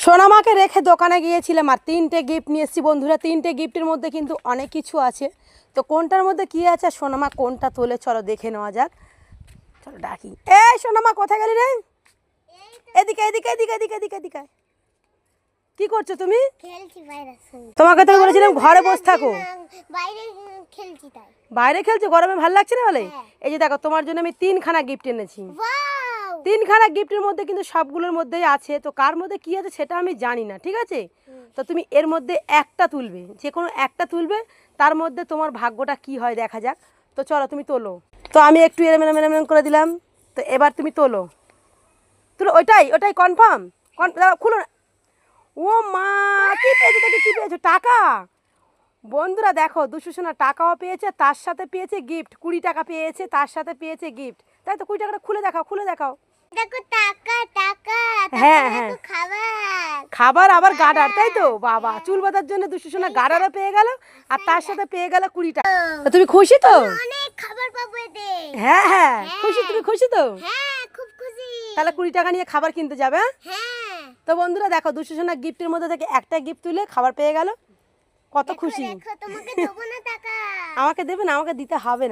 সোনামাকে রেখে দোকানে গিয়েছিলাম আর 3টে গিফট নিয়ে এসেছি বন্ধুরা। 3টে গিফটের মধ্যে কিন্তু অনেক কিছু আছে, তো কোনটার মধ্যে কী আছে সোনামা কোনটা তোলে চলো দেখে নেওয়া যাক। চলো ডাকি, এই সোনামা কোথায় গেলি রে? এদিকে এদিকে এদিকে এদিকে এদিকে এদিকে। কি করছো তুমি? খেলছি বাইরে। তোমাকে তো বলেছিলাম ঘরে বসে থাকো। বাইরে খেলছি তাই। বাইরে খেলছো, গরমে ভালো লাগছে না বলে? হ্যাঁ। এই যে দেখো তোমার জন্য আমি 3খানা গিফট এনেছি। ওয়াও! 3খানা গিফটের মধ্যে কিন্তু সবগুলোর মধ্যেই আছে, তো কার মধ্যে কী আছে সেটা আমি জানি না, ঠিক আছে? তো তুমি এর মধ্যে একটা তুলবে, যে কোনো একটা তুলবে, তার মধ্যে তোমার ভাগ্যটা কি হয় দেখা যাক। তো চলো তুমি তোলো। তো আমি একটু এরম করে দিলাম, তো এবার তুমি তোলো। তুলো, ওইটাই ওইটাই কনফার্ম। খুলো না। ও মা, কি পেয়েছো দেখি, কি পেয়েছো? টাকা। বন্ধুরা দেখো, দুশো সোনা টাকাও পেয়েছে, তার সাথে পেয়েছে গিফট। 20 টাকা পেয়েছে, তার সাথে পেয়েছে গিফট। তাই তো 20 টাকাটা খুলে দেখাও, খুলে দেখাও। দেখো টাকা টাকা, হ্যাঁ, তারপরে হ্যাঁ। দেখো খাবার। খাবার আবার গার্ডার, তাই তো? বাবা, চুল বাঁধার জন্য 200 সোনা গার্ডারও পেয়ে গেল, আর তার সাথে পেয়ে গেল 20 টাকা। তো তুমি খুশি তো? অনেক খাবার পাবো এতে। হ্যাঁ হ্যাঁ, খুশি? তুমি খুশি তো? হ্যাঁ, খুব খুশি। তাহলে 20 টাকা নিয়ে খাবার কিনতে যাবে, হ্যাঁ? হ্যাঁ। তো বন্ধুরা দেখো, 200 সোনা গিফটের মধ্যে থেকে একটা গিফট তুলে খাবার পেয়ে গেল, কত খুশি। দেখো তোমাকে দেবো না টাকা। আমাকে দেবে না, আমাকে দিতে হবে না।